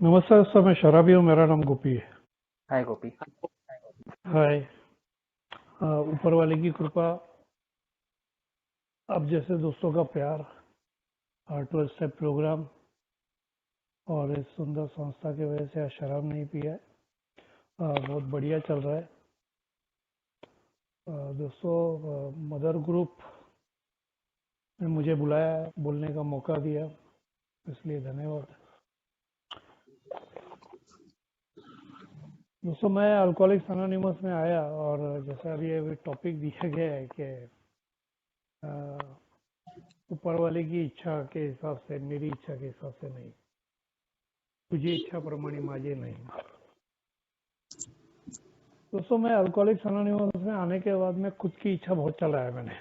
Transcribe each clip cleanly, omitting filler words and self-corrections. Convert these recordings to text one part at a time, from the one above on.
नमस्कार सर, मैं शराबी हूँ। मेरा नाम गोपी है। हाय गोपी। हाय। ऊपर वाले की कृपा, अब जैसे दोस्तों का प्यार, 12 स्टेप प्रोग्राम और इस सुंदर संस्था की वजह से आज शराब नहीं पिया है। बहुत बढ़िया चल रहा है। दोस्तों, मदर ग्रुप ने मुझे बुलाया, बोलने का मौका दिया, इसलिए धन्यवाद। दोस्तों, मैं अल्कोहलिक्स अनोनिमस में आया और जैसा अभी टॉपिक दिया गया है कि ऊपर वाले की इच्छा के हिसाब से, मेरी इच्छा के हिसाब से नहीं, तुझी इच्छा प्रमाणे माझे नहीं। दोस्तों, मैं अल्कोहलिक्स अनोनिमस में आने के बाद में खुद की इच्छा बहुत चलाया मैंने।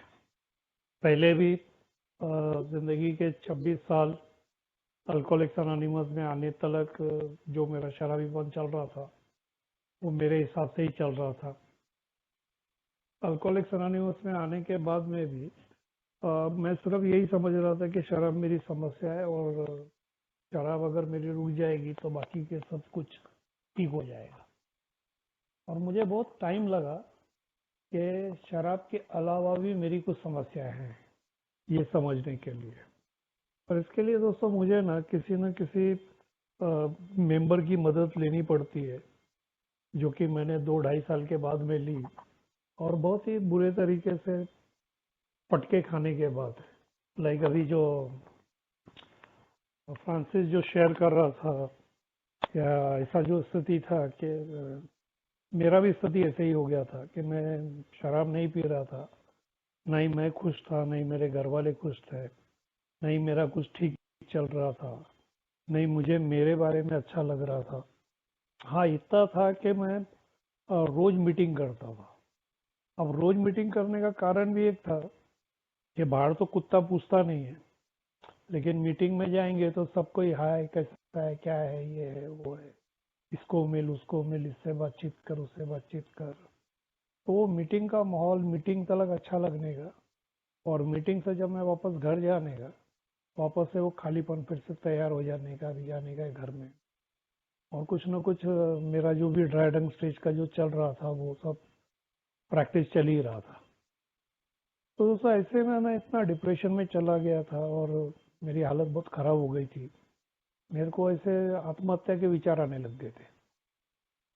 पहले भी जिंदगी के 26 साल अल्कोहलिक्स अनोनिमस में आने तक जो मेरा शराबीपन चल रहा था वो मेरे हिसाब से ही चल रहा था। अल्कोहलिक्स अनोनिमस में आने के बाद में भी मैं सिर्फ यही समझ रहा था कि शराब मेरी समस्या है और शराब अगर मेरी रुक जाएगी तो बाकी के सब कुछ ठीक हो जाएगा। और मुझे बहुत टाइम लगा कि शराब के अलावा भी मेरी कुछ समस्याएं हैं ये समझने के लिए। और इसके लिए दोस्तों मुझे न किसी मेंबर की मदद लेनी पड़ती है, जो कि मैंने 2-2.5 साल के बाद में ली, और बहुत ही बुरे तरीके से पटके खाने के बाद। लाइक अभी जो फ्रांसिस जो शेयर कर रहा था, या ऐसा जो स्थिति था कि मेरा भी स्थिति ऐसे ही हो गया था कि मैं शराब नहीं पी रहा था, ना ही मैं खुश था, नहीं मेरे घर वाले खुश थे, नहीं मेरा कुछ ठीक चल रहा था, नहीं मुझे मेरे बारे में अच्छा लग रहा था। हाँ, इतना था कि मैं रोज मीटिंग करता था। अब रोज मीटिंग करने का कारण भी एक था कि बाहर तो कुत्ता पूछता नहीं है, लेकिन मीटिंग में जाएंगे तो सबको ही हाय कैसा है, क्या है, ये है वो है, इसको मिल उसको मिल, इससे बातचीत कर उससे बातचीत कर। तो वो मीटिंग का माहौल मीटिंग तक अच्छा लगने का, और मीटिंग से जब मैं वापस घर जाने का, वापस से वो खालीपन फिर से तैयार हो जाने का, भी जाने का घर में। और कुछ न कुछ मेरा जो भी ड्राइडंग स्टेज का जो चल रहा था वो सब प्रैक्टिस चल ही रहा था। तो दोस्तों ऐसे में मैं इतना डिप्रेशन में चला गया था और मेरी हालत बहुत खराब हो गई थी। मेरे को ऐसे आत्महत्या के विचार आने लग गए थे।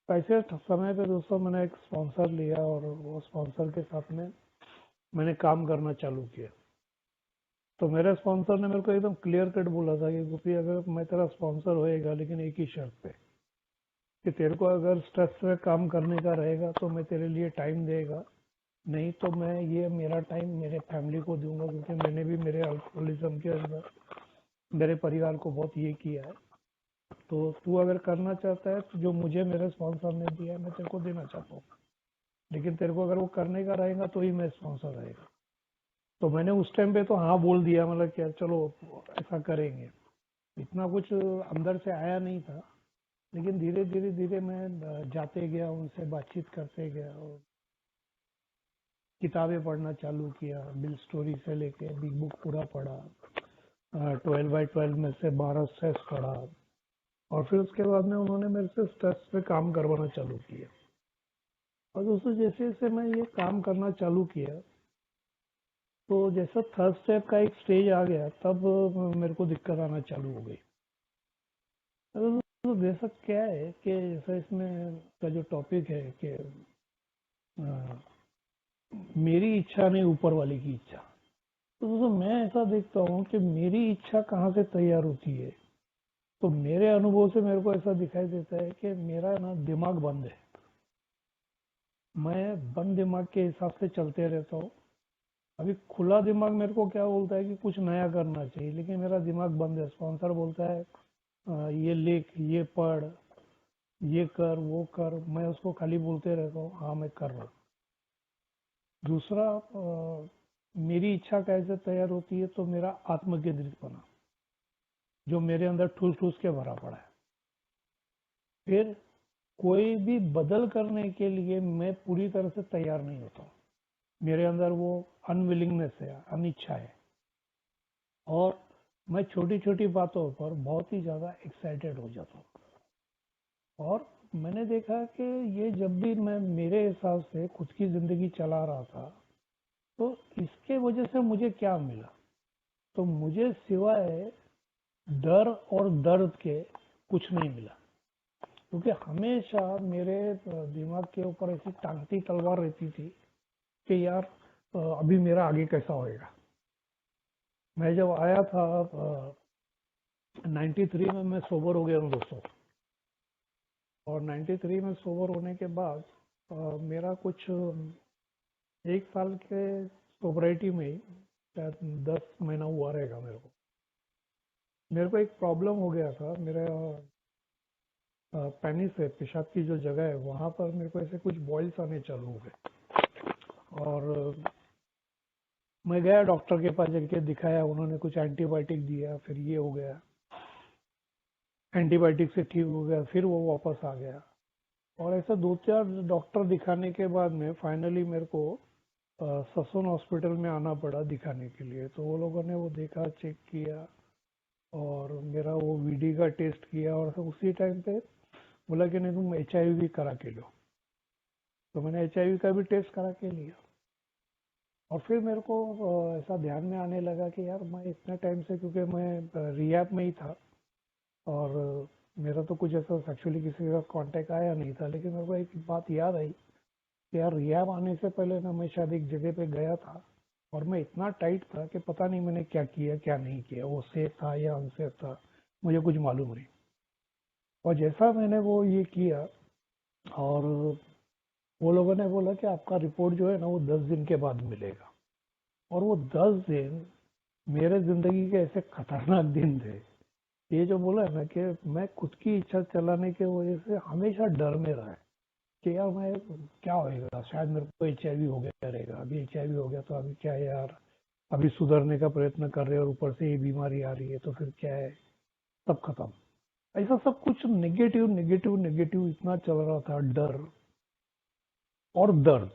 तो ऐसे समय पे दोस्तों मैंने एक स्पॉन्सर लिया और वो स्पॉन्सर के साथ में मैंने काम करना चालू किया। तो मेरे स्पॉन्सर ने मेरे को एकदम क्लियर कट बोला था कि गोपी, अगर मैं तेरा स्पॉन्सर होएगा लेकिन एक ही शर्त पे, कि तेरे को अगर स्ट्रेस में काम करने का रहेगा तो मैं तेरे लिए टाइम देगा, नहीं तो मैं ये मेरा टाइम मेरे फैमिली को दूंगा, क्योंकि मैंने भी मेरे अल्कोहलिज्म के अंदर मेरे परिवार को बहुत ये किया है। तो तू अगर करना चाहता है तो जो मुझे मेरे स्पॉन्सर ने दिया है मैं तेरे को देना चाहता हूँ, लेकिन तेरे को अगर वो करने का रहेगा तो ही मैं स्पॉन्सर रहेगा। तो मैंने उस टाइम पे तो हाँ बोल दिया, मतलब क्या चलो ऐसा करेंगे। इतना कुछ अंदर से आया नहीं था, लेकिन धीरे धीरे धीरे मैं जाते गया, उनसे बातचीत करते गया और किताबें पढ़ना चालू किया। बिल स्टोरी से लेके बिग बुक पूरा पढ़ा, 12x12 में से 12 स्ट्रेस पढ़ा, और फिर उसके बाद में उन्होंने मेरे से स्ट्रेस पे काम करवाना चालू किया। और दोस्तों जैसे जैसे मैं ये काम करना चालू किया, तो जैसा थर्ड स्टेप का एक स्टेज आ गया, तब मेरे को दिक्कत आना चालू हो गई। तो जैसा क्या है कि जैसा इसमें का जो टॉपिक है कि अ, मेरी इच्छा नहीं ऊपर वाले की इच्छा। तो दोस्तों मैं ऐसा देखता हूँ कि मेरी इच्छा कहाँ से तैयार होती है। तो मेरे अनुभव से मेरे को ऐसा दिखाई देता है कि मेरा दिमाग बंद है। मैं बंद दिमाग के हिसाब से चलते रहता हूँ। अभी खुला दिमाग मेरे को क्या बोलता है कि कुछ नया करना चाहिए, लेकिन मेरा दिमाग बंद है। स्पॉन्सर बोलता है ये लिख, ये पढ़, ये कर, वो कर, मैं उसको खाली बोलते रहता हूँ हाँ मैं कर रहा हूँ। दूसरा, मेरी इच्छा कैसे तैयार होती है, तो मेरा आत्मकेंद्रितपना जो मेरे अंदर ठूस ठूस के भरा पड़ा है। फिर कोई भी बदल करने के लिए मैं पूरी तरह से तैयार नहीं होता हूँ। मेरे अंदर वो अनविलिंगनेस है, अनिच्छा है, और मैं छोटी छोटी बातों पर बहुत ही ज्यादा एक्साइटेड हो जाता हूँ। और मैंने देखा कि ये जब भी मैं मेरे हिसाब से खुद की ज़िंदगी चला रहा था, तो इसके वजह से मुझे क्या मिला? तो मुझे सिवाय डर और दर्द के कुछ नहीं मिला। क्योंकि हमेशा मेरे दिमाग के ऊपर ऐसी टांगती तलवार रहती थी कि यार अभी मेरा आगे कैसा होएगा। मैं जब आया था 93 में मैं सोबर हो गया हूँ दोस्तों। और 93 में सोबर होने के बाद मेरा कुछ 1 साल के सोबराइटी में ही शायद 10 महीना हुआ रहेगा मेरे को एक प्रॉब्लम हो गया था। मेरा पेनिस है, पेशाब की जो जगह है, वहां पर मेरे को ऐसे कुछ बॉइल्स आने चालू हो गए। और मैं गया डॉक्टर के पास, जाके दिखाया, उन्होंने कुछ एंटीबायोटिक दिया, फिर ये हो गया, एंटीबायोटिक से ठीक हो गया, फिर वो वापस आ गया। और ऐसा 2-4 डॉक्टर दिखाने के बाद में फाइनली मेरे को ससुन हॉस्पिटल में आना पड़ा दिखाने के लिए। तो वो लोगों ने वो देखा, चेक किया और मेरा वो वीडी का टेस्ट किया, और उसी टाइम पे बोला कि नहीं तुम HIV करा के लो। तो मैंने HIV का भी टेस्ट करा के लिया। और फिर मेरे को ऐसा ध्यान में आने लगा कि यार मैं इतने टाइम से, क्योंकि मैं रिहैब में ही था और मेरा तो कुछ ऐसा एक्चुअली किसी का कांटेक्ट आया नहीं था, लेकिन मेरे को एक बात याद आई कि यार रिहैब आने से पहले ना मैं शायद एक जगह पे गया था और मैं इतना टाइट था कि पता नहीं मैंने क्या किया क्या नहीं किया, वो सेफ था या अनसेफ था, मुझे कुछ मालूम नहीं। और जैसा मैंने वो ये किया, और वो लोगों ने बोला कि आपका रिपोर्ट जो है ना वो 10 दिन के बाद मिलेगा। और वो 10 दिन मेरे जिंदगी के ऐसे खतरनाक दिन थे। ये जो बोला है ना कि मैं खुद की इच्छा चलाने के वजह से हमेशा डर में रहा है कि यार मैं क्या होएगा, शायद मेरे को HIV हो गया रहेगा। अभी HIV हो गया तो अभी क्या है यार, अभी सुधरने का प्रयत्न कर रहे हैं और ऊपर से ये बीमारी आ रही है तो फिर क्या है, सब खत्म। ऐसा सब कुछ नेगेटिव नेगेटिव नेगेटिव इतना चल रहा था, डर और दर्द।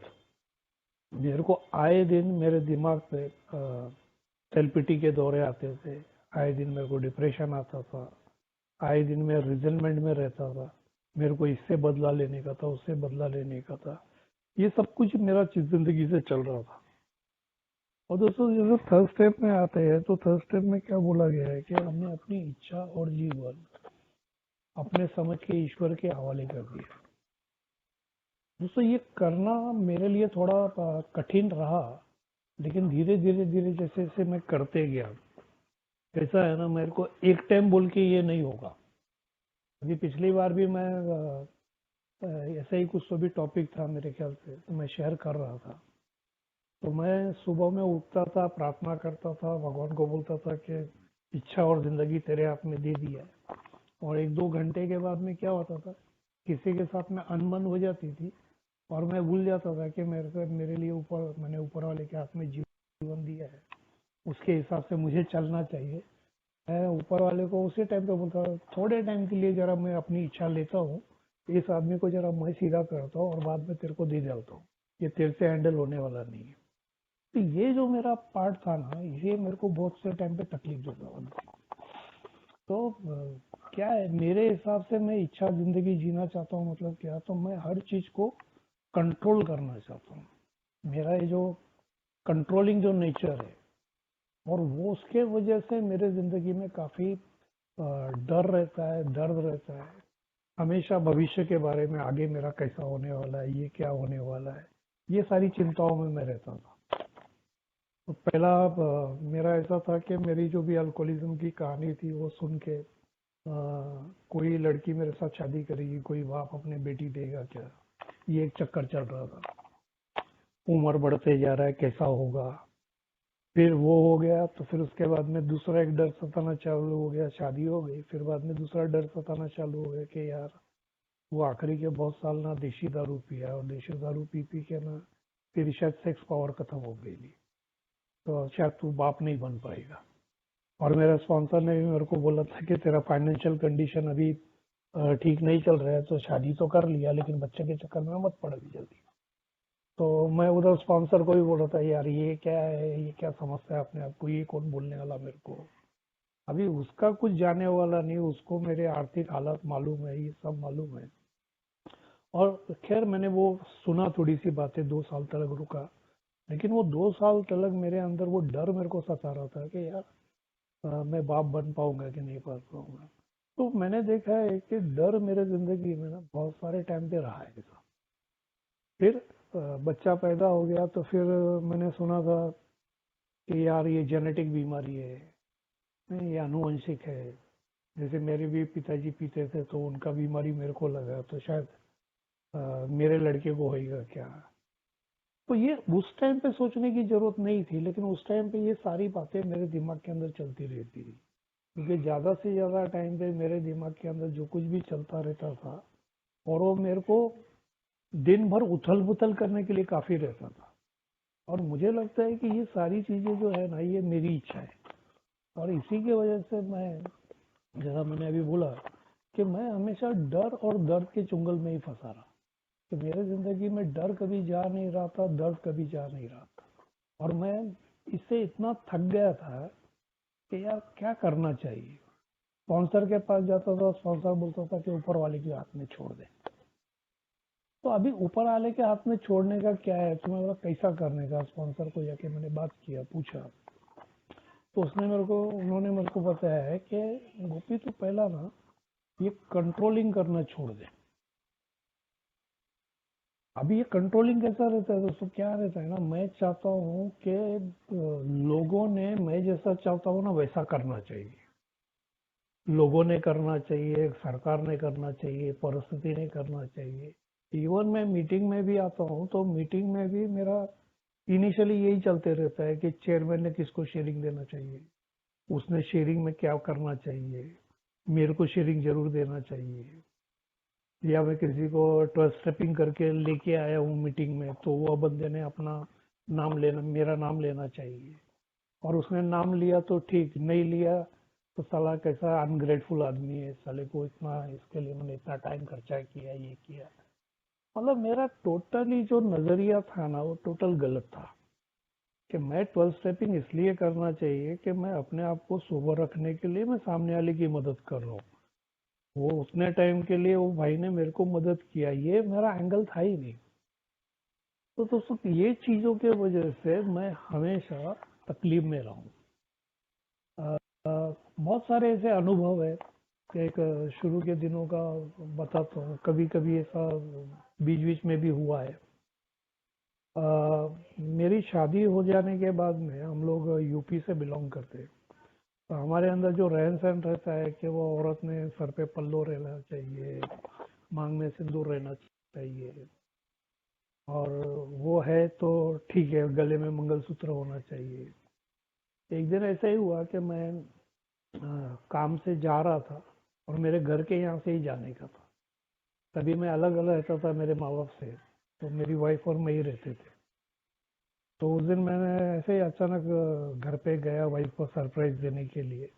मेरे को आए दिन मेरे दिमाग पे सेल्फ-पिटी के दौरे आते थे, आए दिन मेरे को डिप्रेशन आता था, आए दिन मैं रिजल्टमेंट में रहता था, मेरे को इससे बदला लेने का था, उससे बदला लेने का था। ये सब कुछ मेरा जिंदगी से चल रहा था। और दोस्तों जैसे थर्ड स्टेप में आते हैं, तो थर्ड स्टेप में क्या बोला गया है कि हमने अपनी इच्छा और जीवन अपने समझ के ईश्वर के हवाले कर दिया। दोस्तों ये करना मेरे लिए थोड़ा कठिन रहा, लेकिन धीरे धीरे धीरे जैसे जैसे मैं करते गया, कैसा है ना, मेरे को एक टाइम बोल के ये नहीं होगा। अभी पिछली बार भी मैं ऐसा ही कुछ तो भी टॉपिक था मेरे ख्याल से, तो मैं शेयर कर रहा था। तो मैं सुबह में उठता था, प्रार्थना करता था, भगवान को बोलता था कि इच्छा और जिंदगी तेरे हाथ में दे दी है। और 1-2 घंटे के बाद में क्या होता था, किसी के साथ में अनबन हो जाती थी और मैं भूल जाता था कि मेरे लिए मैंने ऊपर वाले के हाथ में जीवन दिया है, उसके हिसाब से मुझे चलना चाहिए। मैं ऊपर वाले को उसी टाइम पे बोलता था, थोड़े टाइम के लिए जरा मैं अपनी इच्छा लेता हूँ, इस आदमी को जरा मैं सीधा करता हूँ और बाद में तेरे को दे देता हूँ, ये तेरे से हैंडल होने वाला नहीं है। तो ये जो मेरा पार्ट था ना, ये मेरे को बहुत से टाइम पे तकलीफ देता था। तो क्या है, मेरे हिसाब से मैं इच्छा जिंदगी जीना चाहता हूँ, मतलब क्या, तो मैं हर चीज को कंट्रोल करना चाहता हूँ। मेरा ये जो कंट्रोलिंग जो नेचर है, और वो उसके वजह से मेरे जिंदगी में काफी डर रहता है, दर्द रहता है। हमेशा भविष्य के बारे में, आगे मेरा कैसा होने वाला है, ये क्या होने वाला है, ये सारी चिंताओं में मैं रहता था। तो पहला मेरा ऐसा था कि मेरी जो भी अल्कोहलिज्म की कहानी थी वो सुन के कोई लड़की मेरे साथ शादी करेगी, कोई बाप अपने बेटी देगा क्या, ये एक चक्कर चल रहा था। उम्र बढ़ते जा रहा है, कैसा होगा। फिर वो हो गया, तो फिर उसके बाद में दूसरा एक डर सताना चालू हो गया, शादी हो गई, फिर बाद में दूसरा डर सताना चालू हो गया कि यार वो आखिरी के बहुत साल ना देशी दारू पिया, और देशी दारू पी पी के ना फिर शायद सेक्स पावर खत्म हो गई थी, तो शायद तू बाप नहीं बन पाएगा। और मेरे स्पॉन्सर ने भी मेरे को बोला था कि तेरा फाइनेंशियल कंडीशन अभी ठीक नहीं चल रहा है, तो शादी तो कर लिया लेकिन बच्चे के चक्कर में मत पड़ अभी जल्दी। तो मैं उधर स्पॉन्सर को भी बोल रहा था, यार ये क्या है, ये क्या समझता है अपने आप को, ये कौन बोलने वाला मेरे को। अभी उसका कुछ जाने वाला नहीं, उसको मेरे आर्थिक हालत मालूम है, ये सब मालूम है। और खैर मैंने वो सुना थोड़ी सी बातें, 2 साल तक रुका, लेकिन वो 2 साल तक मेरे अंदर वो डर मेरे को सता रहा था कि यार मैं बाप बन पाऊंगा कि नहीं बन पाऊंगा। तो मैंने देखा है कि डर मेरे जिंदगी में ना बहुत सारे टाइम पे रहा है ऐसा। फिर बच्चा पैदा हो गया तो फिर मैंने सुना था कि यार ये जेनेटिक बीमारी है, नहीं, ये आनुवंशिक है। जैसे मेरे भी पिताजी पीते थे तो उनका बीमारी मेरे को लगा तो शायद मेरे लड़के को होएगा क्या। तो ये उस टाइम पे सोचने की जरूरत नहीं थी, लेकिन उस टाइम पे ये सारी बातें मेरे दिमाग के अंदर चलती रहती थी, क्योंकि ज्यादा से ज्यादा टाइम पे मेरे दिमाग के अंदर जो कुछ भी चलता रहता था और वो मेरे को दिन भर उथल पुथल करने के लिए काफी रहता था। और मुझे लगता है कि ये सारी चीजें जो है ना, ये मेरी इच्छा है। और इसी की वजह से मैं, जैसा मैंने अभी बोला, कि मैं हमेशा डर और दर्द के चुंगल में ही फंसा रहा, कि मेरे जिंदगी में डर कभी जा नहीं रहा था, दर्द कभी जा नहीं रहा था। और मैं इससे इतना थक गया था कि यार क्या करना चाहिए। स्पॉन्सर के पास जाता था, स्पॉन्सर बोलता था कि ऊपर वाले के हाथ में छोड़ दे। तो अभी ऊपर वाले के हाथ में छोड़ने का क्या है, तुम्हें बोला कैसा करने का। स्पॉन्सर को जाके मैंने बात किया, पूछा, तो उन्होंने मेरे को बताया है कि गोपी तू पहला ना ये कंट्रोलिंग करना छोड़ दे। अभी ये कंट्रोलिंग कैसा रहता है दोस्तों, क्या रहता है ना, मैं चाहता हूँ कि लोगों ने मैं जैसा चाहता हूँ ना वैसा करना चाहिए। लोगों ने करना चाहिए, सरकार ने करना चाहिए, परिस्थिति ने करना चाहिए। इवन मैं मीटिंग में भी आता हूँ तो मीटिंग में भी मेरा इनिशियली यही चलते रहता है कि चेयरमैन ने किसको शेयरिंग देना चाहिए, उसने शेयरिंग में क्या करना चाहिए, मेरे को शेयरिंग जरूर देना चाहिए। या मैं किसी को 12 स्टेपिंग करके लेके आया हूँ मीटिंग में तो वो बंदे ने अपना नाम लेना, मेरा नाम लेना चाहिए। और उसने नाम लिया तो ठीक, नहीं लिया तो साला कैसा अनग्रेटफुल आदमी है, साले को इतना, इसके लिए मैंने इतना टाइम खर्चा किया, ये किया। मतलब मेरा टोटली जो नजरिया था ना वो टोटल गलत था, कि मैं 12 स्टेपिंग इसलिए करना चाहिए कि मैं अपने आप को सोबर रखने के लिए मैं सामने वाले की मदद कर रहा हूँ। वो उतने टाइम के लिए वो भाई ने मेरे को मदद किया, ये मेरा एंगल था ही नहीं। तो दोस्तों ये चीजों के वजह से मैं हमेशा तकलीफ में रहा हूँ। बहुत सारे ऐसे अनुभव है कि एक शुरू के दिनों का बताता हूँ। कभी कभी ऐसा बीच बीच में भी हुआ है। मेरी शादी हो जाने के बाद में, हम लोग यूपी से बिलोंग करते हैं, तो हमारे अंदर जो रहन सहन रहता है कि वो औरत ने सर पे पल्लो रहना चाहिए, मांग में सिंदूर रहना चाहिए, और वो है तो ठीक है, गले में मंगलसूत्र होना चाहिए। एक दिन ऐसा ही हुआ कि मैं काम से जा रहा था और मेरे घर के यहाँ से ही जाने का था। तभी मैं अलग अलग रहता था मेरे माँ बाप से, तो मेरी वाइफ और मैं ही रहते थे। तो उस दिन मैंने ऐसे ही अचानक घर पे गया वाइफ को सरप्राइज देने के लिए,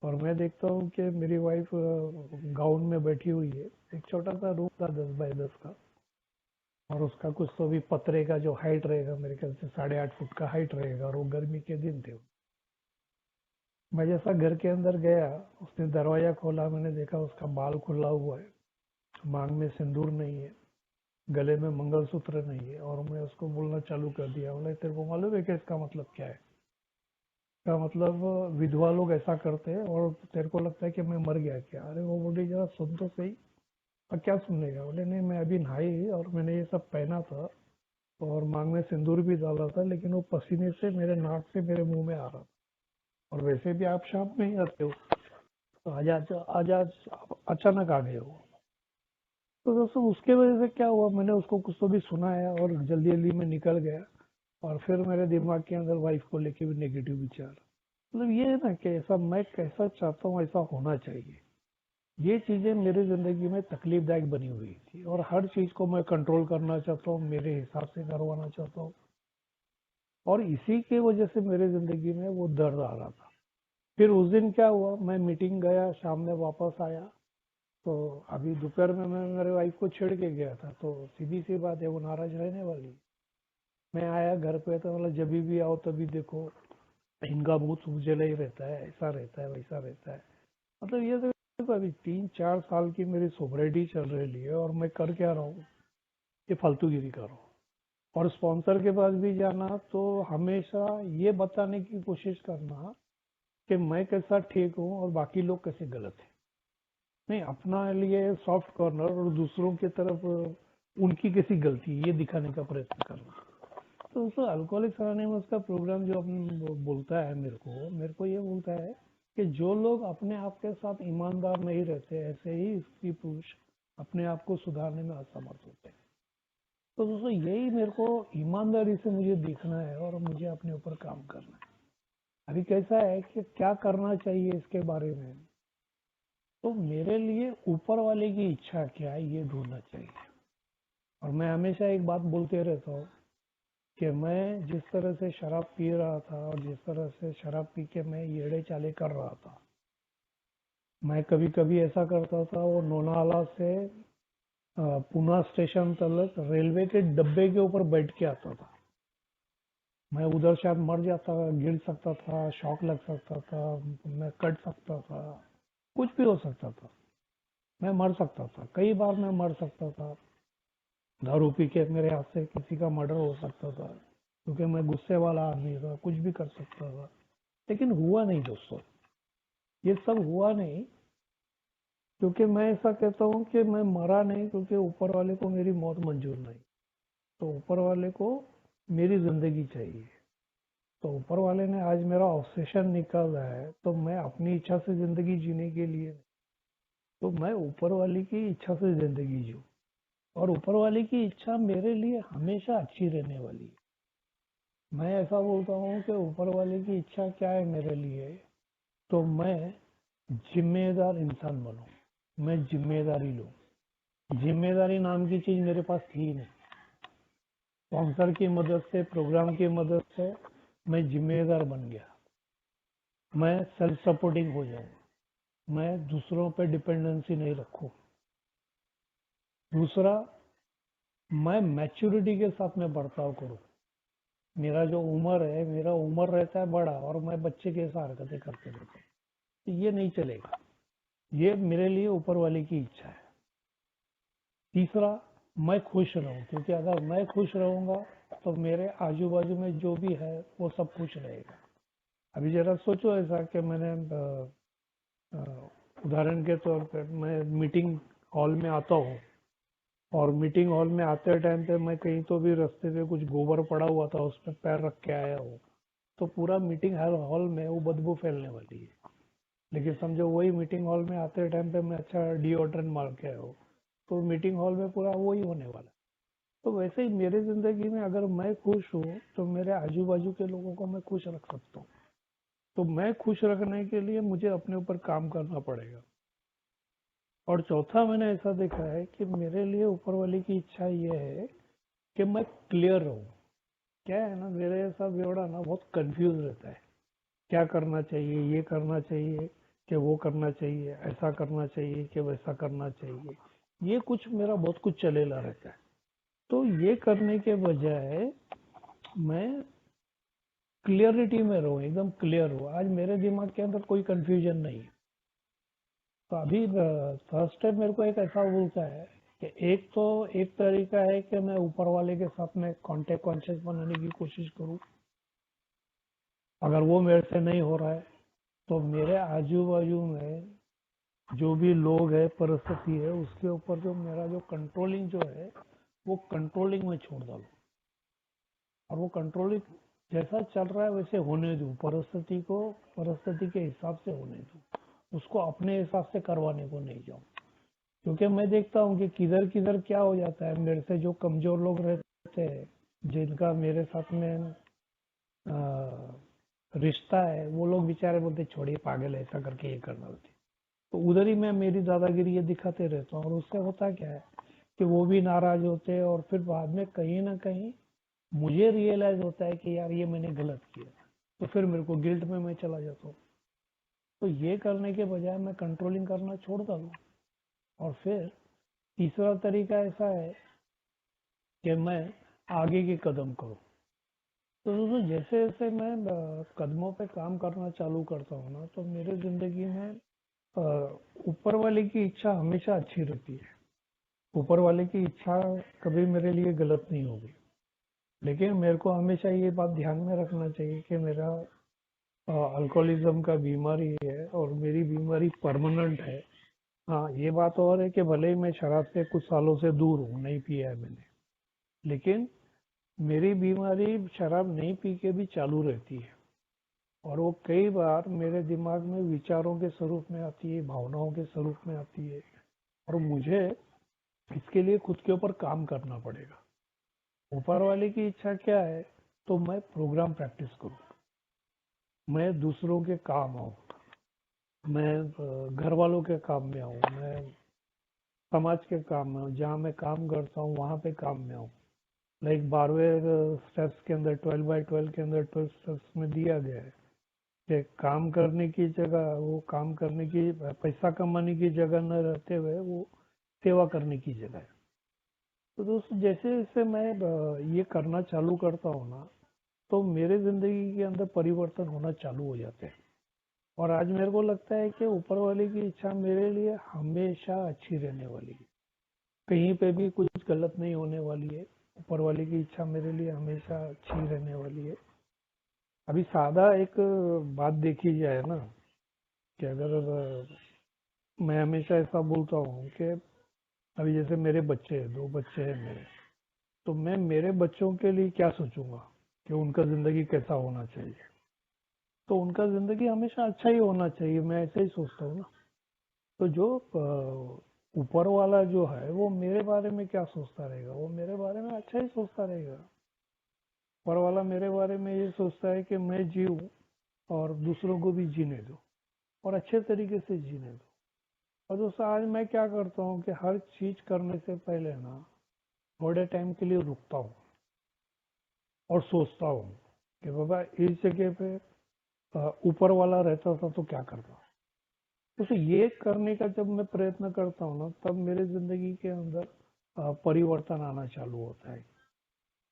और मैं देखता हूँ कि मेरी वाइफ गाउन में बैठी हुई है। एक छोटा सा रूम था 10 बाय 10 का, और उसका कुछ तो भी पतरे का जो हाइट रहेगा, मेरे ख्याल से 8.5 फुट का हाइट रहेगा, और वो गर्मी के दिन थे। मैं जैसा घर के अंदर गया, उसने दरवाजा खोला, मैंने देखा उसका बाल खुला हुआ है, मांग में सिंदूर नहीं है, गले में मंगलसूत्र नहीं है। और मैं उसको बोलना चालू कर दिया, बोले तेरे को मालूम है कि इसका मतलब क्या है। का मतलब विधवा लोग ऐसा करते हैं और तेरे को लगता है कि मैं मर गया क्या। अरे वो बोली जरा सुन तो सही। और क्या सुनने का, बोले नहीं, मैं अभी नहाई और मैंने ये सब पहना था और मांग में सिंदूर भी डाला था, लेकिन वो पसीने से मेरे नाक से मेरे मुंह में आ रहा था, और वैसे भी आप शाम में ही आते हो, तो आज आज आज आज अचानक आ गए हो। तो दोस्तों उसके वजह से क्या हुआ, मैंने उसको कुछ तो भी सुनाया और जल्दी जल्दी में निकल गया। और फिर मेरे दिमाग के अंदर वाइफ को लेके भी नेगेटिव विचार। मतलब ये है ना कि ऐसा मैं कैसा चाहता हूँ ऐसा होना चाहिए। ये चीजें मेरी जिंदगी में तकलीफदायक बनी हुई थी, और हर चीज को मैं कंट्रोल करना चाहता हूँ, मेरे हिसाब से करवाना चाहता हूँ। और इसी के वजह से मेरे जिंदगी में वो दर्द आ रहा था। फिर उस दिन क्या हुआ, मैं मीटिंग गया, शाम में वापस आया, तो अभी दोपहर में मैं मेरे वाइफ को छेड़ के गया था, तो सीधी सी बात है वो नाराज रहने वाली। मैं आया घर पे तो मतलब जब भी आओ तभी देखो इनका मुंह सूजला ही रहता है, ऐसा रहता है, वैसा रहता है। मतलब ये तो तो अभी 3-4 साल की मेरी सोबरिटी चल रही है और मैं कर क्या रहा हूँ, ये फालतूगिरी कर रहा हूँ। और स्पॉन्सर के पास भी जाना तो हमेशा ये बताने की कोशिश करना कि मैं कैसा ठीक हूँ और बाकी लोग कैसे गलत है। नहीं, अपना लिए सॉफ्ट कॉर्नर और दूसरों की तरफ उनकी कैसी गलती है, ये दिखाने का प्रयत्न करना। तो उसको अल्कोहलिक्स अनोनिमस का प्रोग्राम जो बोलता है मेरे को ये बोलता है कि जो लोग अपने आप के साथ ईमानदार नहीं रहते, ऐसे ही स्त्री पुरुष अपने आप को सुधारने में असमर्थ होते हैं। तो दोस्तों यही मेरे को ईमानदारी से मुझे देखना है और मुझे अपने ऊपर काम करना है। अभी कैसा है कि क्या करना चाहिए इसके बारे में, तो मेरे लिए ऊपर वाले की इच्छा क्या है ये ढूंढना चाहिए। और मैं हमेशा एक बात बोलते रहता हूँ कि मैं जिस तरह से शराब पी रहा था और जिस तरह से शराब पी के मैं येड़े चाले कर रहा था, मैं कभी कभी ऐसा करता था वो लोनावाला से पुणे स्टेशन तक रेलवे के डब्बे के ऊपर बैठ के आता था। मैं उधर शायद मर जाता, गिर सकता था, शॉक लग सकता था, मैं कट सकता था, कुछ भी हो सकता था, मैं मर सकता था, कई बार मैं मर सकता था। दारू पी के मेरे हाथ से किसी का मर्डर हो सकता था, क्योंकि मैं गुस्से वाला आदमी था, कुछ भी कर सकता था। लेकिन हुआ नहीं दोस्तों, ये सब हुआ नहीं, क्योंकि मैं ऐसा कहता हूँ कि मैं मरा नहीं, क्योंकि ऊपर वाले को मेरी मौत मंजूर नहीं। तो ऊपर वाले को मेरी जिंदगी चाहिए। तो ऊपर वाले ने आज मेरा ऑब्सेशन निकाला है, तो मैं अपनी इच्छा से जिंदगी जीने के लिए, तो मैं ऊपर वाले की इच्छा से जिंदगी जीऊँ। और ऊपर वाले की इच्छा मेरे लिए हमेशा अच्छी रहने वाली है। मैं ऐसा बोलता हूँ कि ऊपर वाले की इच्छा क्या है मेरे लिए, तो मैं जिम्मेदार इंसान बनूं, मैं जिम्मेदारी लूं। जिम्मेदारी नाम की चीज मेरे पास थी नहीं। स्पॉन्सर की मदद से, प्रोग्राम की मदद से मैं जिम्मेदार बन गया। मैं सेल्फ सपोर्टिंग हो जाऊं, मैं दूसरों पे डिपेंडेंसी नहीं रखूं। दूसरा, मैं मैच्योरिटी के साथ में बर्ताव करूं। मेरा जो उम्र है, मेरा उम्र रहता है बड़ा और मैं बच्चे के ऐसा हरकतें करते रहता हूँ, तो ये नहीं चलेगा। ये मेरे लिए ऊपर वाले की इच्छा है। तीसरा, मैं खुश रहूं, क्योंकि अगर मैं खुश रहूंगा तो मेरे आजू बाजू में जो भी है वो सब खुश रहेगा। अभी जरा सोचो ऐसा कि मैंने उदाहरण के तौर पर मैं मीटिंग हॉल में आता हूँ और मीटिंग हॉल में आते टाइम पे मैं कहीं तो भी रास्ते पे कुछ गोबर पड़ा हुआ था, उस पर पैर रख के आया हूँ, तो पूरा मीटिंग हॉल में वो बदबू फैलने वाली है। लेकिन समझो वही मीटिंग हॉल में आते टाइम पे मैं अच्छा डिओड्रेंट मार के आया हूँ, तो मीटिंग हॉल में पूरा वही होने वाला है। तो वैसे ही मेरी जिंदगी में अगर मैं खुश हूँ तो मेरे आजू बाजू के लोगों को मैं खुश रख सकता हूँ। तो मैं खुश रखने के लिए मुझे अपने ऊपर काम करना पड़ेगा। और चौथा, मैंने ऐसा देखा है कि मेरे लिए ऊपर वाले की इच्छा ये है कि मैं क्लियर रहूं। क्या है ना, मेरे ऐसा बेवड़ा ना बहुत कंफ्यूज रहता है, क्या करना चाहिए, ये करना चाहिए कि वो करना चाहिए, ऐसा करना चाहिए कि वैसा करना चाहिए, ये कुछ मेरा बहुत कुछ चलेला रहता है। तो ये करने के बजाय मैं क्लियरिटी में रहूं, एकदम क्लियर हूँ, आज मेरे दिमाग के अंदर कोई कंफ्यूजन नहीं है। तो अभी फर्स्ट स्टेप मेरे को एक ऐसा बोलता है कि एक तरीका है कि मैं ऊपर वाले के साथ में कांटेक्ट कॉन्शियस बनाने की कोशिश करूं। अगर वो मेरे से नहीं हो रहा है तो मेरे आजू बाजू में जो भी लोग है, परिस्थिति है, उसके ऊपर जो मेरा जो कंट्रोलिंग जो है वो कंट्रोलिंग में छोड़ डालूं। और वो कंट्रोलिंग जैसा चल रहा है वैसे होने दूं, परिस्थिति को परिस्थिति के हिसाब से होने दूं, उसको अपने हिसाब से करवाने को नहीं जाऊं। क्योंकि मैं देखता हूँ कि किधर किधर क्या हो जाता है, मेरे से जो कमजोर लोग रहते हैं, जिनका मेरे साथ में रिश्ता है, वो लोग बेचारे बोलते छोड़िए पागल है, ऐसा करके ये करना होती। तो उधर ही मैं मेरी दादागिरी ये दिखाते रहता हूँ और उससे होता क्या है कि वो भी नाराज होते हैं और फिर बाद में कहीं ना कहीं मुझे रियलाइज होता है कि यार ये मैंने गलत किया, तो फिर मेरे को गिल्ट में मैं चला जाता हूँ। तो ये करने के बजाय मैं कंट्रोलिंग करना छोड़ दूँ। और फिर तीसरा तरीका ऐसा है कि मैं आगे के कदम करूं। तो दोस्तों जैसे जैसे मैं कदमों पे काम करना चालू करता हूँ ना, तो मेरे जिंदगी में ऊपर वाले की इच्छा हमेशा अच्छी रहती है। ऊपर वाले की इच्छा कभी मेरे लिए गलत नहीं होगी। लेकिन मेरे को हमेशा ये बात ध्यान में रखना चाहिए कि मेरा अल्कोहलिज्म का बीमारी है और मेरी बीमारी परमानेंट है। हाँ, ये बात और है कि भले ही मैं शराब से कुछ सालों से दूर हूँ, नहीं पिया है मैंने, लेकिन मेरी बीमारी शराब नहीं पी के भी चालू रहती है। और वो कई बार मेरे दिमाग में विचारों के स्वरूप में आती है, भावनाओं के स्वरूप में आती है, और मुझे इसके लिए खुद के ऊपर काम करना पड़ेगा। ऊपर वाले की इच्छा क्या है? तो मैं प्रोग्राम प्रैक्टिस करूँ, मैं दूसरों के काम आऊँ, मैं घर वालों के काम में आऊँ, मैं समाज के काम में आऊँ, जहाँ मैं काम करता हूँ वहाँ पे काम में आऊँ। लाइक 12वें स्टेप्स के अंदर, 12x12 के अंदर 12 स्टेप्स में दिया गया है कि काम करने की जगह, वो काम करने की, पैसा कमाने की जगह न रहते हुए वो सेवा करने की जगह है। तो दोस्तों, जैसे जैसे मैं ये करना चालू करता हूँ ना, तो मेरे जिंदगी के अंदर परिवर्तन होना चालू हो जाते हैं। और आज मेरे को लगता है कि ऊपर वाले की इच्छा मेरे लिए हमेशा अच्छी रहने वाली है। कहीं पे भी कुछ गलत नहीं होने वाली है। ऊपर वाले की इच्छा मेरे लिए हमेशा अच्छी रहने वाली है। अभी सादा एक बात देखी जाए ना, कि अगर मैं हमेशा ऐसा बोलता हूँ कि अभी जैसे मेरे बच्चे हैं, 2 बच्चे हैं मेरे, तो मैं मेरे बच्चों के लिए क्या सोचूंगा कि उनका जिंदगी कैसा होना चाहिए। तो उनका जिंदगी हमेशा अच्छा ही होना चाहिए, मैं ऐसे ही सोचता हूँ ना। तो जो ऊपर वाला जो है वो मेरे बारे में क्या सोचता रहेगा? वो मेरे बारे में अच्छा ही सोचता रहेगा। ऊपर वाला मेरे बारे में ये सोचता है कि मैं जीऊँ और दूसरों को भी जीने दो, और अच्छे तरीके से जीने दो। और दोस्तों, आज मैं क्या करता हूँ कि हर चीज करने से पहले ना थोड़े टाइम के लिए रुकता हूँ और सोचता हूँ कि बाबा, इस जगह पे ऊपर वाला रहता था तो क्या करता। तो ये करने का जब मैं प्रयत्न करता हूँ ना, तब मेरे जिंदगी के अंदर परिवर्तन आना चालू होता है।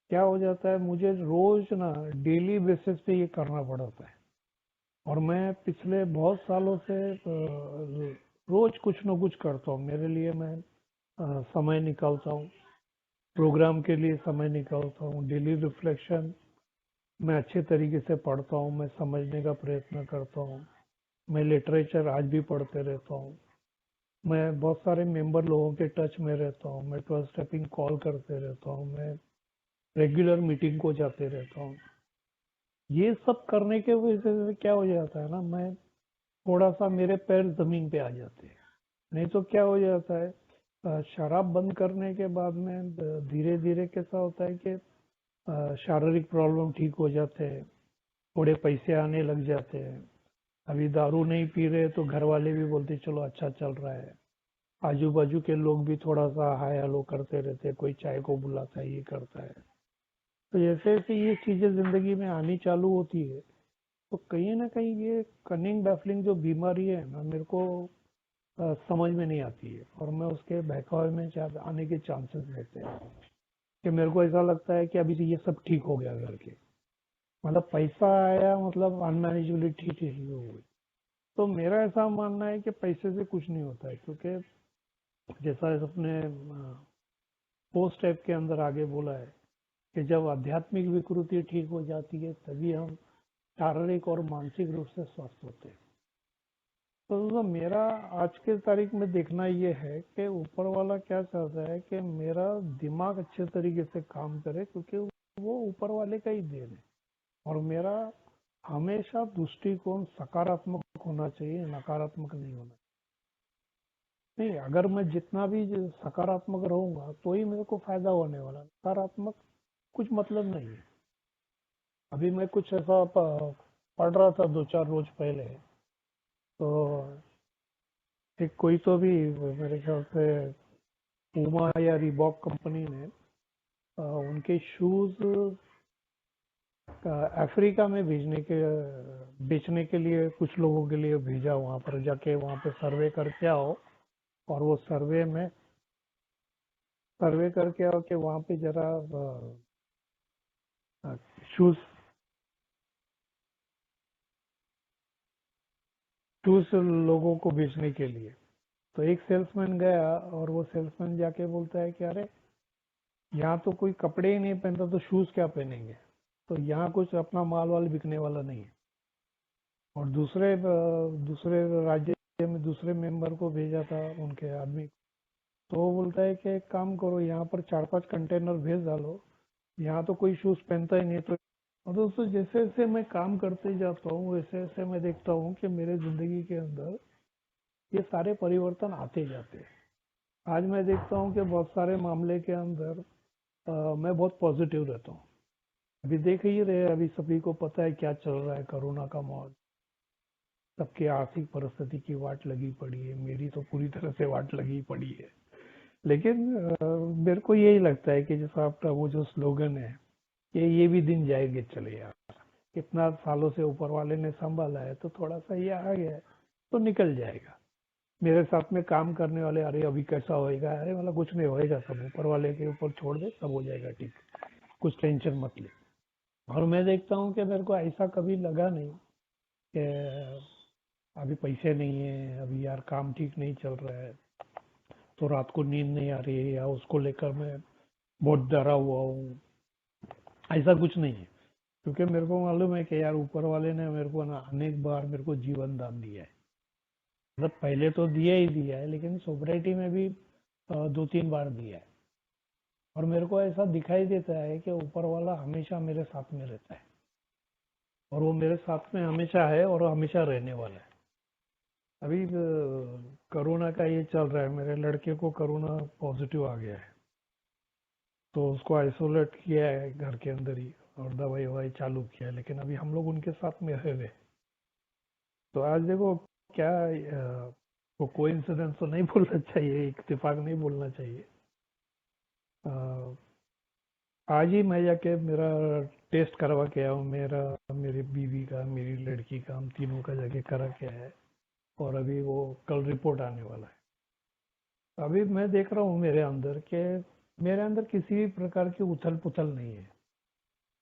क्या हो जाता है, मुझे रोज ना डेली बेसिस पे ये करना पड़ता है। और मैं पिछले बहुत सालों से रोज कुछ ना कुछ करता हूँ। मेरे लिए मैं समय निकालता हूँ, प्रोग्राम के लिए समय निकालता हूँ, डेली रिफ्लेक्शन मैं अच्छे तरीके से पढ़ता हूँ, मैं समझने का प्रयत्न करता हूँ, मैं लिटरेचर आज भी पढ़ते रहता हूँ, मैं बहुत सारे मेंबर लोगों के टच में रहता हूँ, मैं 12 स्टेपिंग कॉल करते रहता हूँ, मैं रेगुलर मीटिंग को जाते रहता हूँ। ये सब करने के वजह से क्या हो जाता है ना, मैं थोड़ा सा, मेरे पैर जमीन पे आ जाते हैं। नहीं तो क्या हो जाता है, शराब बंद करने के बाद में धीरे धीरे कैसा होता है कि शारीरिक प्रॉब्लम ठीक हो जाते हैं, थोड़े पैसे आने लग जाते हैं। अभी दारू नहीं पी रहे तो घर वाले भी बोलते चलो अच्छा चल रहा है। आजू बाजू के लोग भी थोड़ा सा हाय हेलो करते रहते हैं, कोई चाय को बुलाता है, ये करता है। तो जैसे जैसे ये चीजें जिंदगी में आनी चालू होती है, तो कहीं ना कहीं ये कनिंग बैफलिंग जो बीमारी है ना, मेरे को समझ में नहीं आती है, और मैं उसके बहकावे में शायद आने के चांसेस रहते हैं। कि मेरे को ऐसा लगता है कि अभी तो ये सब ठीक हो गया करके, मतलब पैसा आया, मतलब अनमैनेजेबिलिटी ठीक हो गई। तो मेरा ऐसा मानना है कि पैसे से कुछ नहीं होता है, क्योंकि जैसा अपने पोस्ट ऐप के अंदर आगे बोला है कि जब आध्यात्मिक विकृति ठीक हो जाती है तभी हम शारीरिक और मानसिक रूप से स्वस्थ होते हैं। तो दोस्तों, मेरा आज के तारीख में देखना ये है कि ऊपर वाला क्या चाहता है कि मेरा दिमाग अच्छे तरीके से काम करे, क्योंकि वो ऊपर वाले का ही देन है। और मेरा हमेशा दृष्टिकोण सकारात्मक होना चाहिए, नकारात्मक नहीं होना चाहिए। नहीं, अगर मैं जितना भी सकारात्मक रहूंगा तो ही मेरे को फायदा होने वाला, नकारात्मक कुछ मतलब नहीं है। अभी मैं कुछ ऐसा पढ़ रहा था 2-4 रोज पहले, तो एक कोई तो भी, मेरे ख्याल से पूमा या रिबॉक कंपनी ने उनके शूज अफ्रीका में भेजने के बेचने के लिए कुछ लोगों के लिए भेजा, वहां पर जाके वहां पे सर्वे करके आओ। और वो सर्वे करके आओ कि वहां पे जरा शूज शूज लोगों को बेचने के लिए। तो एक सेल्समैन गया और वो सेल्समैन जाके बोलता है कि अरे यहाँ तो कोई कपड़े ही नहीं पहनता तो शूज क्या पहनेंगे, तो यहाँ कुछ अपना माल वाल बिकने वाला नहीं है। और दूसरे राज्य में दूसरे मेंबर को भेजा था उनके आदमी, तो वो बोलता है कि एक काम करो, यहाँ पर 4-5 कंटेनर भेज डालो, यहाँ तो कोई शूज पहनता ही नहीं। तो और दोस्तों जैसे जैसे मैं काम करते जाता हूँ वैसे वैसे मैं देखता हूँ कि मेरे जिंदगी के अंदर ये सारे परिवर्तन आते जाते हैं। आज मैं देखता हूँ कि बहुत सारे मामले के अंदर मैं बहुत पॉजिटिव रहता हूँ। अभी देख ही रहे, अभी सभी को पता है क्या चल रहा है, कोरोना का माहौल, सबकी आर्थिक परिस्थिति की वाट लगी पड़ी है, मेरी तो पूरी तरह से वाट लगी पड़ी है। लेकिन मेरे को यही लगता है कि जैसा आपका वो जो स्लोगन है कि ये भी दिन जाएंगे चले यार, कितना सालों से ऊपर वाले ने संभाला है, तो थोड़ा सा ये आ गया है तो निकल जाएगा। मेरे साथ में काम करने वाले, अरे अभी कैसा होएगा, अरे मतलब कुछ नहीं होएगा, सब ऊपर वाले के ऊपर छोड़ दे, सब हो जाएगा ठीक, कुछ टेंशन मत ले। और मैं देखता हूँ कि मेरे को ऐसा कभी लगा नहीं कि अभी पैसे नहीं है, अभी यार काम ठीक नहीं चल रहा है तो रात को नींद नहीं आ रही है, या उसको लेकर मैं बहुत डरा हुआ हूँ, ऐसा कुछ नहीं है। क्योंकि मेरे को मालूम है कि यार ऊपर वाले ने मेरे को ना अनेक बार मेरे को जीवन दान दिया है। मतलब पहले तो दिया ही दिया है, लेकिन सोसाइटी में भी 2-3 बार दिया है। और मेरे को ऐसा दिखाई देता है कि ऊपर वाला हमेशा मेरे साथ में रहता है, और वो मेरे साथ में हमेशा है और हमेशा रहने वाला है। अभी कोरोना का ये चल रहा है, मेरे लड़के को कोरोना पॉजिटिव आ गया है, तो उसको आइसोलेट किया है घर के अंदर ही और दवाई ववाई चालू किया है, लेकिन अभी हम लोग उनके साथ में रहे हुए। तो आज देखो क्या, वो कोइंसिडेंस तो नहीं बोलना चाहिए, इत्तेफाक नहीं बोलना चाहिए। अ, आज ही मैं जाके मेरा टेस्ट करवा के आया हूँ, मेरा, मेरी बीवी का, मेरी लड़की का, हम तीनों का जाके करा के आया है। और अभी वो कल रिपोर्ट आने वाला है। अभी मैं देख रहा हूँ मेरे अंदर किसी भी प्रकार की उथल पुथल नहीं है।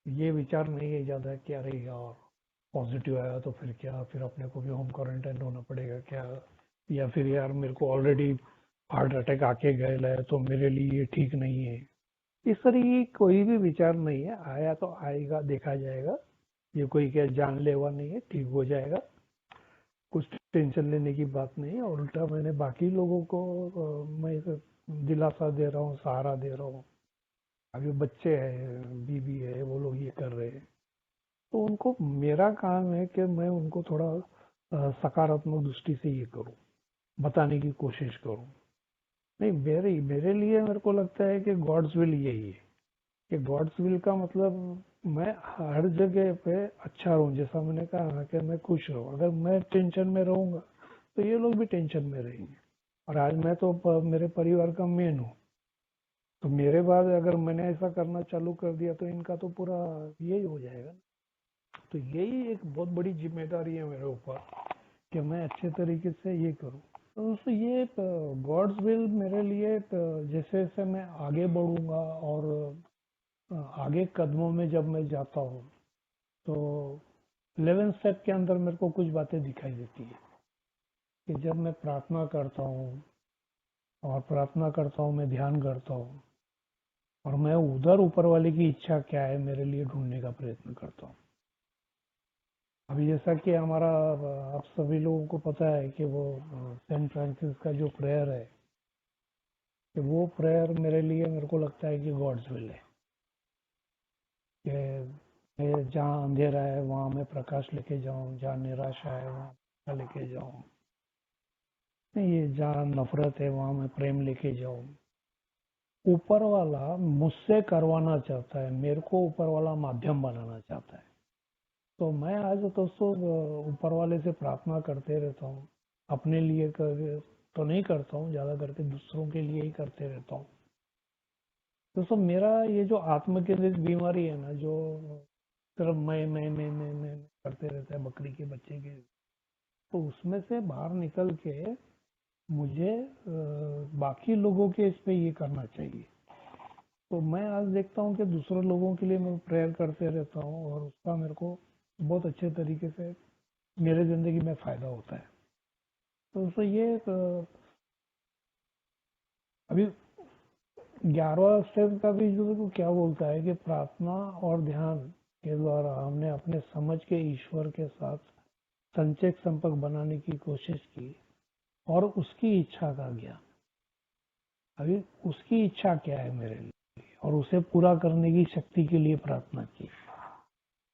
ये विचार नहीं है ज्यादा कि अरे यार पॉजिटिव आया तो फिर क्या, फिर अपने को भी होम क्वारंटाइन होना पड़ेगा क्या, या फिर यार मेरे को ऑलरेडी हार्ट अटैक आके गए है तो मेरे लिए ये ठीक नहीं है। इस तरह की कोई भी विचार नहीं है, आया तो आएगा, देखा जाएगा। ये कोई क्या जानलेवा नहीं है, ठीक हो जाएगा, कुछ टेंशन लेने की बात नहीं है। और उल्टा मैंने बाकी लोगों को मैं दिलासा दे रहा हूँ, सहारा दे रहा हूँ। अभी बच्चे हैं, बीवी है, वो लोग ये कर रहे हैं, तो उनको, मेरा काम है कि मैं उनको थोड़ा सकारात्मक दृष्टि से ये करूं, बताने की कोशिश करूं। नहीं, मेरे मेरे लिए मेरे को लगता है कि गॉड्स विल यही है कि गॉड्स विल का मतलब मैं हर जगह पे अच्छा रहूं। जैसा मैंने कहा कि मैं खुश रहूं, अगर मैं टेंशन में रहूंगा तो ये लोग भी टेंशन में रहेंगे। और आज मैं तो मेरे परिवार का मेन हूँ, तो मेरे बाद अगर मैंने ऐसा करना चालू कर दिया तो इनका तो पूरा यही हो जाएगा। तो यही एक बहुत बड़ी जिम्मेदारी है मेरे ऊपर कि मैं अच्छे तरीके से ये करूं। तो दोस्तों ये गॉड्स विल मेरे लिए, जैसे जैसे मैं आगे बढ़ूंगा और आगे कदमों में जब मैं जाता हूँ, तो 11 स्टेप के अंदर मेरे को कुछ बातें दिखाई देती है कि जब मैं प्रार्थना करता हूँ, और प्रार्थना करता हूँ, मैं ध्यान करता हूँ, और मैं उधर ऊपर वाले की इच्छा क्या है मेरे लिए ढूंढने का प्रयत्न करता हूँ। अभी जैसा कि हमारा, आप सभी लोगों को पता है कि वो सेंट फ्रांसिस का जो प्रेयर है, कि वो प्रेयर मेरे लिए, मेरे को लगता है कि गॉड्स विल है कि जहाँ अंधेरा है वहाँ मैं प्रकाश लेके जाऊँ, जहाँ निराशा है वहाँ लेके जाऊँ, नहीं जहाँ नफरत है वहाँ मैं प्रेम लेके जाऊँ। ऊपर वाला मुझसे करवाना चाहता है, मेरे को ऊपर वाला माध्यम बनाना चाहता है। तो मैं आज दोस्तों ऊपर वाले से प्रार्थना करते रहता हूँ, अपने लिए तो नहीं करता हूँ, ज्यादा करके दूसरों के लिए ही करते रहता हूँ। दोस्तों मेरा ये जो आत्म केंद्रित बीमारी है ना, जो सिर्फ मैं करते रहता है बकरी के बच्चे के, तो उसमें से बाहर निकल के मुझे बाकी लोगों के इस पे ये करना चाहिए। तो मैं आज देखता हूँ कि दूसरे लोगों के लिए मैं प्रेयर करते रहता हूँ, और उसका मेरे को बहुत अच्छे तरीके से मेरे जिंदगी में फायदा होता है। तो ये अभी 11वां स्टेप का भी जो क्या बोलता है कि प्रार्थना और ध्यान के द्वारा हमने अपने समझ के ईश्वर के साथ संचेत संपर्क बनाने की कोशिश की और उसकी इच्छा का ज्ञान। अभी उसकी इच्छा क्या है मेरे लिए और उसे पूरा करने की शक्ति के लिए प्रार्थना की।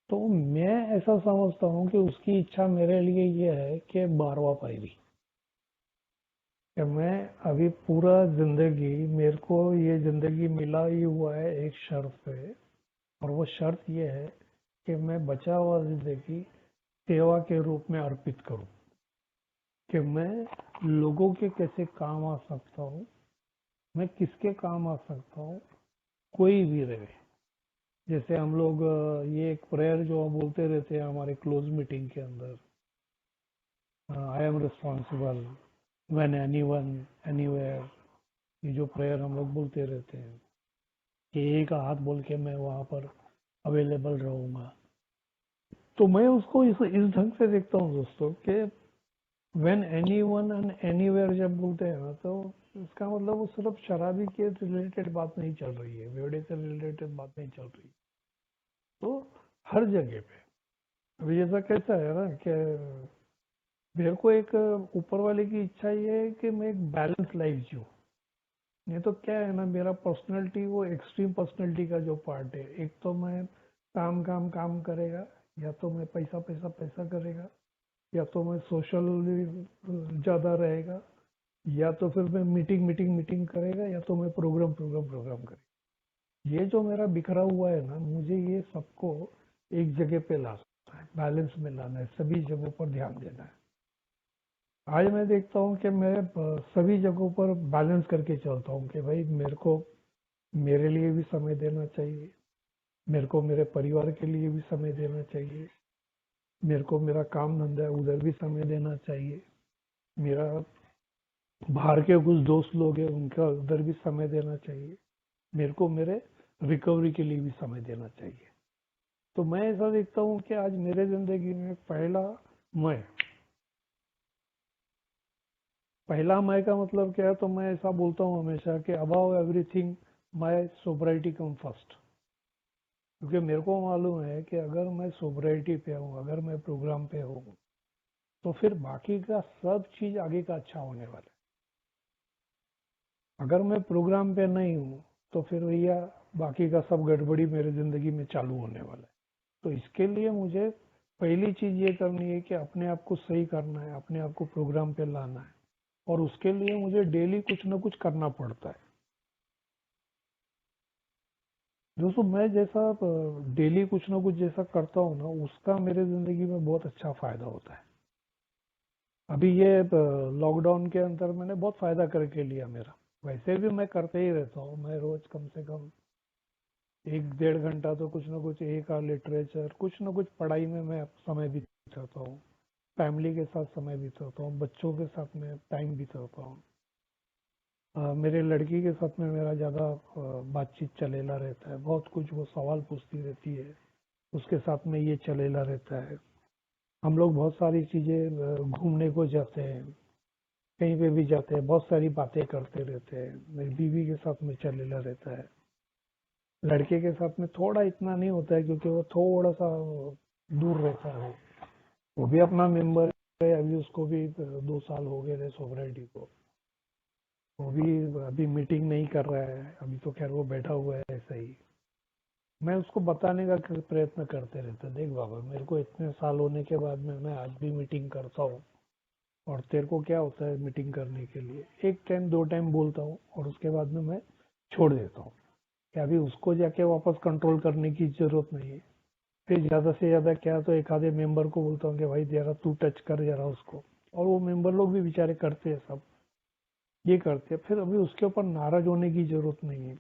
तो मैं ऐसा समझता हूँ कि उसकी इच्छा मेरे लिए ये है कि 12वां पायरी, कि मैं अभी पूरा जिंदगी, मेरे को ये जिंदगी मिला ही हुआ है एक शर्त पे, और वो शर्त ये है कि मैं बचा हुआ जिंदगी सेवा के रूप में अर्पित करूं, कि मैं लोगों के कैसे काम आ सकता हूँ, मैं किसके काम आ सकता हूँ, कोई भी रहे। जैसे हम लोग ये एक प्रेयर जो बोलते रहते हैं हमारे क्लोज मीटिंग के अंदर, I am responsible when anyone anywhere, ये जो प्रेयर हम लोग बोलते रहते हैं कि एक हाथ बोल के मैं वहां पर अवेलेबल रहूंगा। तो मैं उसको इस ढंग से देखता हूँ दोस्तों कि व्हेन एनीवन एंड एनीवेयर जब बोलते हैं ना, तो इसका मतलब वो सिर्फ शराबी के रिलेटेड बात नहीं चल रही है, बेवड़े से रिलेटेड बात नहीं चल रही। तो हर जगह पे अभी जैसा कैसा है ना कि मेरे को एक ऊपर वाले की इच्छा ये है कि मैं एक बैलेंस लाइफ जीऊँ। नहीं तो क्या है ना, मेरा पर्सनैलिटी वो एक्सट्रीम पर्सनैलिटी का जो पार्ट है, एक तो मैं काम काम काम करेगा, या तो मैं पैसा पैसा पैसा करेगा, या तो मैं सोशल ज़्यादा रहेगा, या तो फिर मैं मीटिंग मीटिंग मीटिंग करेगा, या तो मैं प्रोग्राम प्रोग्राम प्रोग्राम करेगा। ये जो मेरा बिखरा हुआ है ना, मुझे ये सबको एक जगह पे ला सकता है, बैलेंस में लाना है, सभी जगहों पर ध्यान देना है। आज मैं देखता हूँ कि मैं सभी जगहों पर बैलेंस करके चलता हूँ कि भाई मेरे को मेरे लिए भी समय देना चाहिए, मेरे को मेरे परिवार के लिए भी समय देना चाहिए, मेरे को मेरा काम धंधा है उधर भी समय देना चाहिए, मेरा बाहर के कुछ दोस्त लोग हैं उनका उधर भी समय देना चाहिए, मेरे को मेरे रिकवरी के लिए भी समय देना चाहिए। तो मैं ऐसा देखता हूँ कि आज मेरे जिंदगी में पहला मैं का मतलब क्या है, तो मैं ऐसा बोलता हूँ हमेशा कि above everything my sobriety come first. क्योंकि मेरे को मालूम है कि अगर मैं सोब्राइटी पे हूँ, अगर मैं प्रोग्राम पे हूँ, तो फिर बाकी का सब चीज आगे का अच्छा होने वाला है। अगर मैं प्रोग्राम पे नहीं हूँ तो फिर भैया बाकी का सब गड़बड़ी मेरे जिंदगी में चालू होने वाला है। तो इसके लिए मुझे पहली चीज ये करनी है कि अपने आप को सही करना है, अपने आप को प्रोग्राम पे लाना है, और उसके लिए मुझे डेली कुछ ना कुछ करना पड़ता है। दोस्तों मैं जैसा डेली कुछ ना कुछ जैसा करता हूँ ना, उसका मेरे जिंदगी में बहुत अच्छा फायदा होता है। अभी ये लॉकडाउन के अंदर मैंने बहुत फायदा करके लिया मेरा। वैसे भी मैं करते ही रहता हूँ, मैं रोज कम से कम 1-1.5 घंटा तो कुछ ना कुछ, एक लिटरेचर कुछ ना कुछ पढ़ाई में मैं समय बिताता हूँ, फैमिली के साथ समय बिताता हूँ, बच्चों के साथ में टाइम बिताता हूँ। मेरे लड़की के साथ में मेरा ज़्यादा बातचीत चलेला रहता है, बहुत कुछ वो सवाल पूछती रहती है, उसके साथ में ये चलेला रहता है। हम लोग बहुत सारी चीज़ें घूमने को जाते हैं, कहीं पे भी जाते हैं, बहुत सारी बातें करते रहते हैं, मेरी बीवी के साथ में चलेला रहता है। लड़के के साथ में थोड़ा इतना नहीं होता है क्योंकि वो थोड़ा सा दूर रहता है, वो भी अपना मेंबर है, अभी उसको भी 2 साल हो गए थे सोसाइटी को। वो भी अभी मीटिंग नहीं कर रहा है, अभी तो खैर वो बैठा हुआ है ऐसा ही। मैं उसको बताने का प्रयत्न करते रहता, देख बाबा मेरे को इतने साल होने के बाद में मैं आज भी मीटिंग करता हूँ, और तेरे को क्या होता है मीटिंग करने के लिए, एक टाइम 2 टाइम बोलता हूँ और उसके बाद में मैं छोड़ देता हूँ, कि अभी उसको जाके वापस कंट्रोल करने की जरूरत नहीं है। फिर ज्यादा से ज्यादा क्या तो एक आधे मेंबर को बोलता हूँ कि भाई जरा तू टच कर जरा उसको, और वो मेंबर लोग भी बेचारे करते हैं, सब ये करते हैं। फिर अभी उसके ऊपर नाराज होने की जरूरत नहीं है।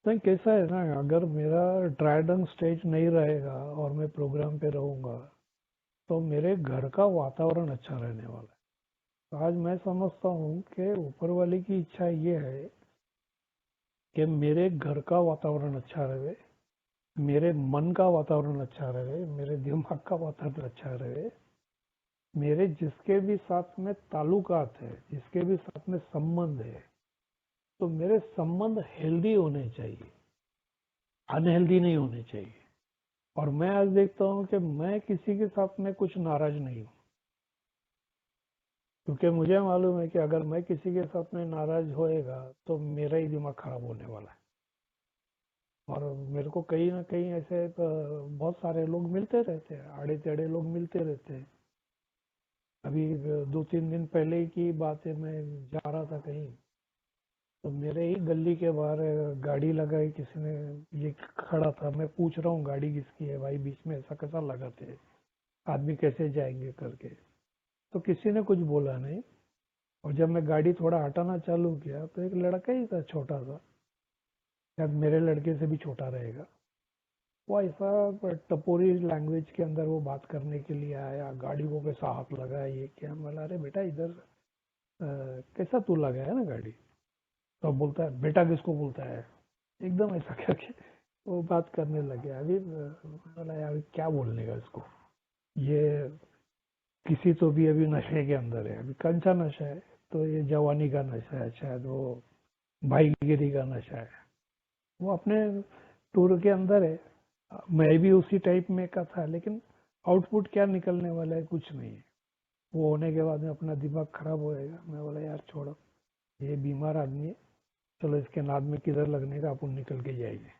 तो कैसा है ना, अगर मेरा ड्राइडन स्टेज नहीं रहेगा और मैं प्रोग्राम पे रहूंगा, तो मेरे घर का वातावरण अच्छा रहने वाला है। तो आज मैं समझता हूँ कि ऊपर वाले की इच्छा ये है कि मेरे घर का वातावरण अच्छा रहे, मेरे मन का वातावरण अच्छा रहे, मेरे दिमाग का वातावरण अच्छा रहे, मेरे जिसके भी साथ में ताल्लुकात है, जिसके भी साथ में संबंध है, तो मेरे संबंध हेल्दी होने चाहिए, अनहेल्दी नहीं होने चाहिए। और मैं आज देखता हूँ कि मैं किसी के साथ में कुछ नाराज नहीं हूँ, क्योंकि मुझे मालूम है कि अगर मैं किसी के साथ में नाराज होएगा तो मेरा ही दिमाग खराब होने वाला है। और मेरे को कहीं ना कहीं ऐसे बहुत सारे लोग मिलते रहते हैं, आड़े टेढ़े लोग मिलते रहते हैं। अभी 2-3 दिन पहले की बात है, मैं जा रहा था कहीं, तो मेरे ही गली के बाहर गाड़ी लगाई किसी ने। ये खड़ा था, मैं पूछ रहा हूँ गाड़ी किसकी है भाई, बीच में ऐसा कैसा लगाते हैं, आदमी कैसे जाएंगे करके। तो किसी ने कुछ बोला नहीं। और जब मैं गाड़ी थोड़ा हटाना चालू किया तो एक लड़का ही था, छोटा सा, शायद मेरे लड़के से भी छोटा रहेगा। वो ऐसा टपोरी लैंग्वेज के अंदर वो बात करने के लिए आया, गाड़ी को कैसा हाथ लगाया, ये क्या। मैं बोला, अरे बेटा इधर कैसा तू लगाया ना गाड़ी। तो बोलता है, बेटा किसको बोलता है, एकदम ऐसा करके वो बात करने लगे। अभी बोला यार क्या बोलने का इसको, ये किसी तो भी अभी नशे के अंदर है। अभी कौन सा नशा है, तो ये जवानी का नशा है, शायद वो भाईगिरी का नशा है। वो अपने टूर के अंदर है, मैं भी उसी टाइप में का था, लेकिन आउटपुट क्या निकलने वाला है कुछ नहीं है। वो होने के बाद में अपना दिमाग खराब होएगा। मैं बोला यार छोड़ो, ये बीमार आदमी है, चलो इसके नाद में किधर लगने का, अपन निकल के जाएंगे।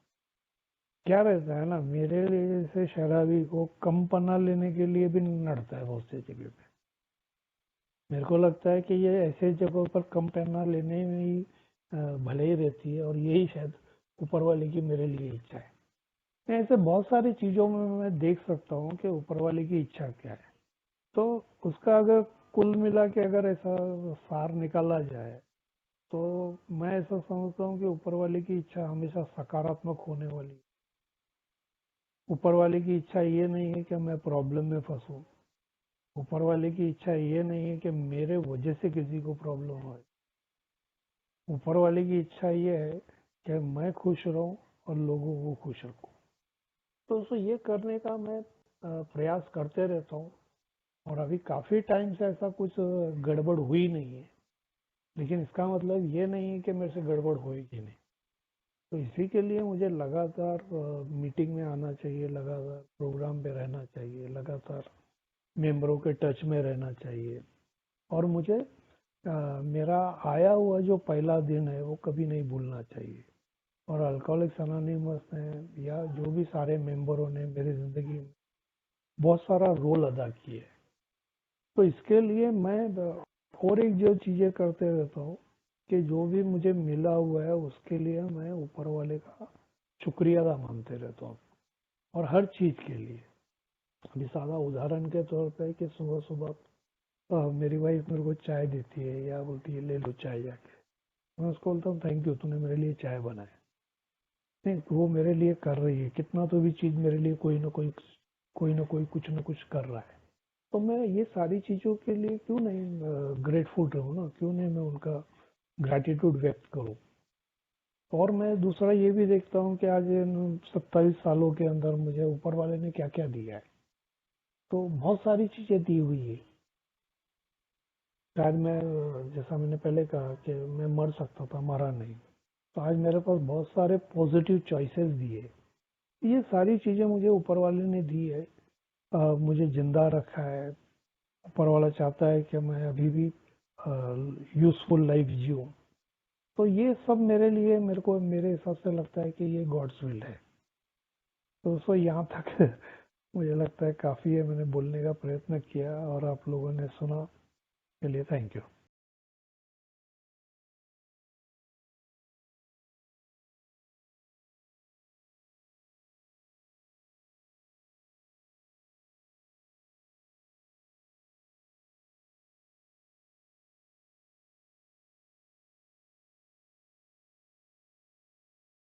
क्या रहता है ना, मेरे लिए जैसे शराबी को कम पना लेने के लिए भी लड़ता है बहुत सी जगह पे। मेरे को लगता है कि ये ऐसे जगहों पर कम पना लेने में ही भले ही रहती है, और यही शायद ऊपर वाले की मेरे लिए इच्छा है। मैं ऐसे बहुत सारी चीजों में मैं देख सकता हूँ कि ऊपर वाले की इच्छा क्या है। तो उसका अगर कुल मिला के अगर ऐसा सार निकाला जाए, तो मैं ऐसा समझता हूँ कि ऊपर वाले की इच्छा हमेशा सकारात्मक होने वाली है। ऊपर वाले की इच्छा ये नहीं है कि मैं प्रॉब्लम में फंसूं। ऊपर वाले की इच्छा ये नहीं है कि मेरे वजह से किसी को प्रॉब्लम हो। ऊपर वाले की इच्छा ये है कि मैं खुश रहूं और लोगों को खुश रखूं। तो ये करने का मैं प्रयास करते रहता हूँ। और अभी काफी टाइम से ऐसा कुछ गड़बड़ हुई नहीं है, लेकिन इसका मतलब ये नहीं है कि मेरे से गड़बड़ होएगी नहीं। तो इसी के लिए मुझे लगातार मीटिंग में आना चाहिए, लगातार प्रोग्राम पे रहना चाहिए, लगातार मेंबरों के टच में रहना चाहिए। और मुझे मेरा आया हुआ जो पहला दिन है वो कभी नहीं भूलना चाहिए। और अल्कोहलिक्स अनोनिमस ने या जो भी सारे मेंबरों ने मेरी जिंदगी में बहुत सारा रोल अदा किया है। तो इसके लिए मैं और एक जो चीजें करते रहता हूँ कि जो भी मुझे मिला हुआ है उसके लिए मैं ऊपर वाले का शुक्रिया अदा मानते रहता हूँ। और हर चीज के लिए, अभी सादा उदाहरण के तौर पे कि सुबह सुबह मेरी वाइफ मेरे को चाय देती है या बोलती है ले लो चाय जाके, मैं उसको बोलता हूँ थैंक यू, तूने मेरे लिए चाय बनाई। नहीं, वो मेरे लिए कर रही है, कितना तो भी चीज मेरे लिए कोई ना कोई कुछ ना कुछ कर रहा है। तो मैं ये सारी चीजों के लिए क्यों नहीं ग्रेटफुल रहूं ना, क्यों नहीं मैं उनका ग्रैटिट्यूड व्यक्त करूं। और मैं दूसरा ये भी देखता हूँ कि आज इन 27 सालों के अंदर मुझे ऊपर वाले ने क्या क्या दिया है। तो बहुत सारी चीजें दी हुई है। शायद मैं जैसा मैंने पहले कहा कि मैं मर सकता था, मरा नहीं। तो आज मेरे पास बहुत सारे पॉजिटिव चॉइसेस दिए। ये सारी चीजें मुझे ऊपर वाले ने दी है। मुझे जिंदा रखा है। ऊपर वाला चाहता है कि मैं अभी भी यूजफुल लाइफ जीऊँ। तो ये सब मेरे लिए, मेरे को मेरे हिसाब से लगता है कि ये गॉड्स विल है। तो दोस्तों यहाँ तक मुझे लगता है काफी है, मैंने बोलने का प्रयत्न किया और आप लोगों ने सुना। के लिए थैंक यू।